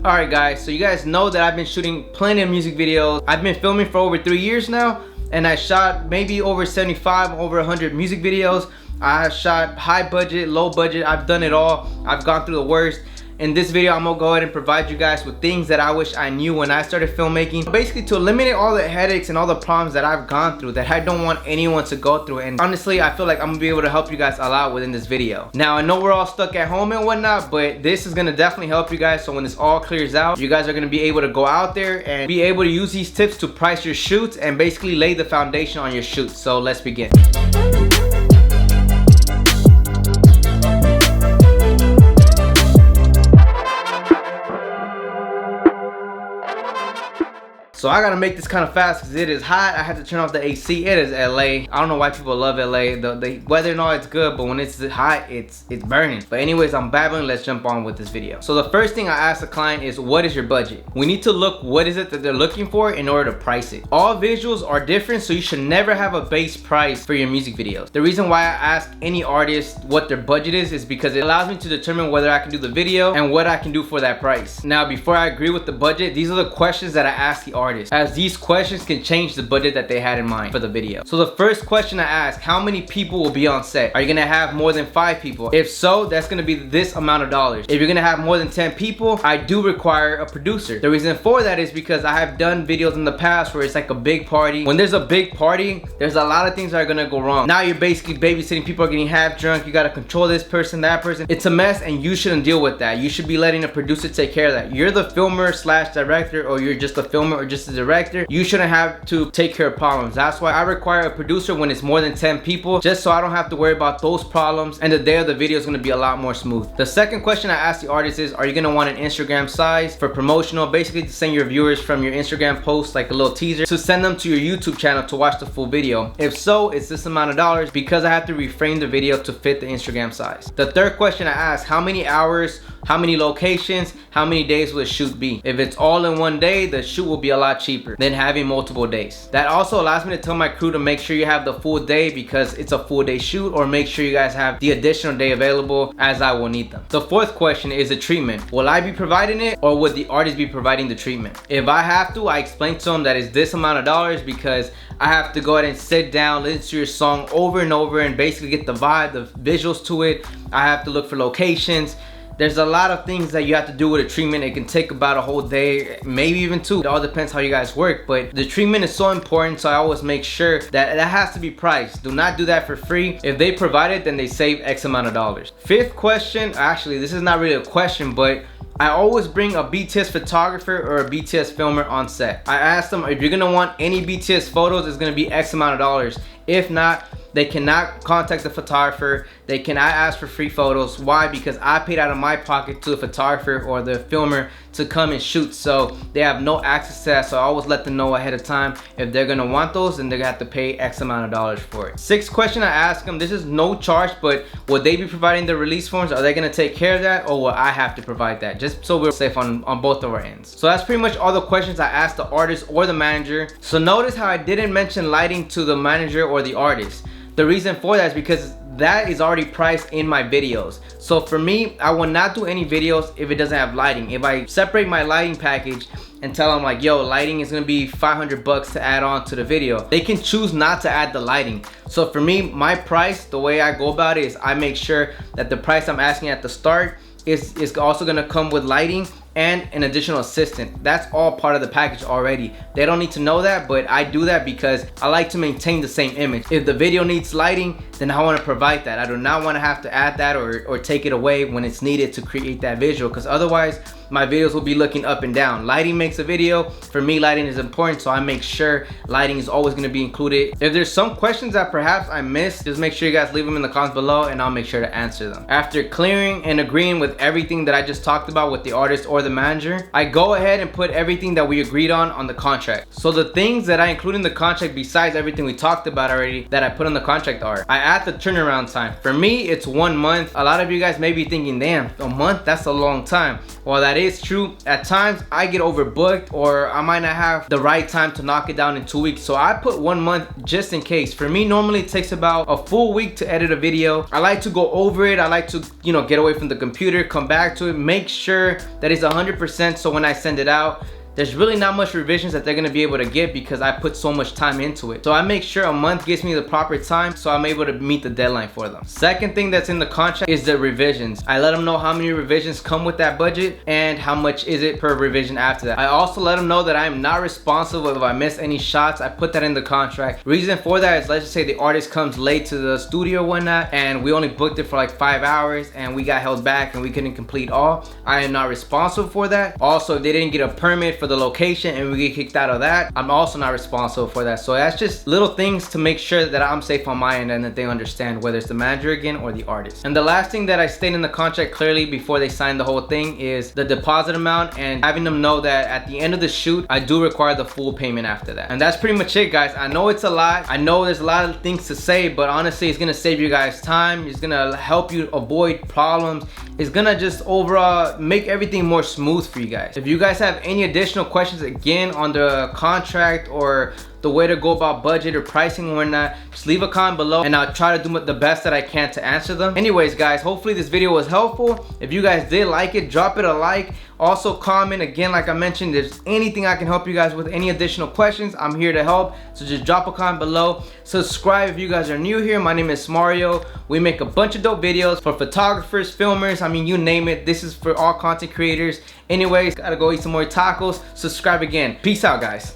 Alright guys, so you guys know that I've been shooting plenty of music videos. I've been filming for over 3 years now, and I shot maybe over 75, over 100 music videos. I shot high budget, low budget, I've done it all. I've gone through the worst. In this video, I'm gonna go ahead and provide you guys with things that I wish I knew when I started filmmaking. Basically to eliminate all the headaches and all the problems that I've gone through that I don't want anyone to go through. And honestly, I feel like I'm gonna be able to help you guys a lot within this video. Now, I know we're all stuck at home and whatnot, but this is gonna definitely help you guys. So when this all clears out, you guys are gonna be able to go out there and be able to use these tips to price your shoots and basically lay the foundation on your shoots. So let's begin. So I gotta make this kind of fast because it is hot. I had to turn off the AC. It is LA. I don't know why people love LA. The weather and all, it's good, but when it's hot, it's burning. But anyways, I'm babbling. Let's jump on with this video. So the first thing I ask the client is, what is your budget? We need to look what is it that they're looking for in order to price it. All visuals are different, so you should never have a base price for your music videos. The reason why I ask any artist what their budget is because it allows me to determine whether I can do the video and what I can do for that price. Now, before I agree with the budget, these are the questions that I ask the artist, as these questions can change the budget that they had in mind for the video. So the first question I ask, how many people will be on set? Are you gonna have more than 5 people? If so, that's gonna be this amount of dollars. If you're gonna have more than 10 people, I do require a producer. The reason for that is because I have done videos in the past where it's like a big party. When there's a big party, there's a lot of things that are gonna go wrong. Now you're basically babysitting, people are getting half drunk, you gotta control this person, that person. It's a mess and you shouldn't deal with that. You should be letting a producer take care of that. You're the filmer slash director, or you're just a filmer or just a director. You shouldn't have to take care of problems. That's why I require a producer when it's more than 10 people, just so I don't have to worry about those problems, and the day of the video is going to be a lot more smooth. The second question I ask the artist is, are you going to want an Instagram size for promotional, basically to send your viewers from your Instagram post like a little teaser to send them to your YouTube channel to watch the full video? If so, it's this amount of dollars, because I have to reframe the video to fit the Instagram size. The third question I ask, how many hours, how many locations, how many days will the shoot be? If it's all in one day, the shoot will be a lot cheaper than having multiple days. That also allows me to tell my crew to make sure you have the full day because it's a full day shoot, or make sure you guys have the additional day available as I will need them. The fourth question is the treatment. Will I be providing it, or would the artist be providing the treatment? If I have to, I explain to them that it's this amount of dollars because I have to go ahead and sit down, listen to your song over and over and basically get the vibe, the visuals to it. I have to look for locations. There's a lot of things that you have to do with a treatment. It can take about a whole day, maybe even 2. It all depends how you guys work, but the treatment is so important, so I always make sure that has to be priced. Do not do that for free. If they provide it, then they save X amount of dollars. Fifth question, actually this is not really a question, but I always bring a BTS photographer or a BTS filmer on set. I ask them, if you're gonna want any BTS photos, it's gonna be X amount of dollars. If not, they cannot contact the photographer. They cannot ask for free photos. Why? Because I paid out of my pocket to the photographer or the filmer to come and shoot, so they have no access to that. So I always let them know ahead of time if they're gonna want those, and they're gonna have to pay X amount of dollars for it. Sixth question I ask them, this is no charge, but would they be providing the release forms? Are they gonna take care of that, or will I have to provide that? Just so we're safe on both of our ends. So that's pretty much all the questions I asked the artist or the manager. So notice how I didn't mention lighting to the manager or the artist. The reason for that is because that is already priced in my videos. So for me, I will not do any videos if it doesn't have lighting. If I separate my lighting package and tell them like, yo, lighting is gonna be 500 bucks to add on to the video, they can choose not to add the lighting. So for me, my price, the way I go about it is I make sure that the price I'm asking at the start is also gonna come with lighting and an additional assistant. That's all part of the package already. They don't need to know that, but I do that because I like to maintain the same image. If the video needs lighting, then I want to provide that. I do not want to have to add that or take it away when it's needed to create that visual, because otherwise my videos will be looking up and down. Lighting makes a video. For me, lighting is important, so I make sure lighting is always going to be included. If there's some questions that perhaps I missed, just make sure you guys leave them in the comments below and I'll make sure to answer them. After clearing and agreeing with everything that I just talked about with the artist or the manager, I go ahead and put everything that we agreed on the contract. So the things that I include in the contract besides everything we talked about already that I put on the contract are, I add the turnaround time. For me, it's 1 month. A lot of you guys may be thinking, damn, a month, that's a long time. Well, that is true. At times I get overbooked, or I might not have the right time to knock it down in 2 weeks, so I put 1 month just in case. For me, normally it takes about a full week to edit a video. I like to go over it. I like to, get away from the computer, come back to it, make sure that it's 100%, so when I send it out, there's really not much revisions that they're gonna be able to get because I put so much time into it. So I make sure a month gives me the proper time so I'm able to meet the deadline for them. Second thing that's in the contract is the revisions. I let them know how many revisions come with that budget and how much is it per revision after that. I also let them know that I'm not responsible if I miss any shots. I put that in the contract. Reason for that is, let's just say the artist comes late to the studio or whatnot and we only booked it for like 5 hours and we got held back and we couldn't complete all. I am not responsible for that. Also, if they didn't get a permit for the location and we get kicked out of that, I'm also not responsible for that. So that's just little things to make sure that I'm safe on my end and that they understand, whether it's the manager again or the artist. And the last thing that I state in the contract clearly before they sign the whole thing is the deposit amount, and having them know that at the end of the shoot I do require the full payment after that. And that's pretty much it, guys. I know it's a lot, I know there's a lot of things to say, but honestly it's gonna save you guys time, it's gonna help you avoid problems, it's gonna just overall make everything more smooth for you guys. If you guys have any additional questions again on the contract or the way to go about budget or pricing or not, just leave a comment below and I'll try to do the best that I can to answer them. Anyways, guys, hopefully this video was helpful. If you guys did like it, drop it a like. Also comment again, like I mentioned, if there's anything I can help you guys with, any additional questions, I'm here to help. So just drop a comment below. Subscribe if you guys are new here. My name is Mario. We make a bunch of dope videos for photographers, filmers, I mean, you name it. This is for all content creators. Anyways, gotta go eat some more tacos. Subscribe again. Peace out, guys.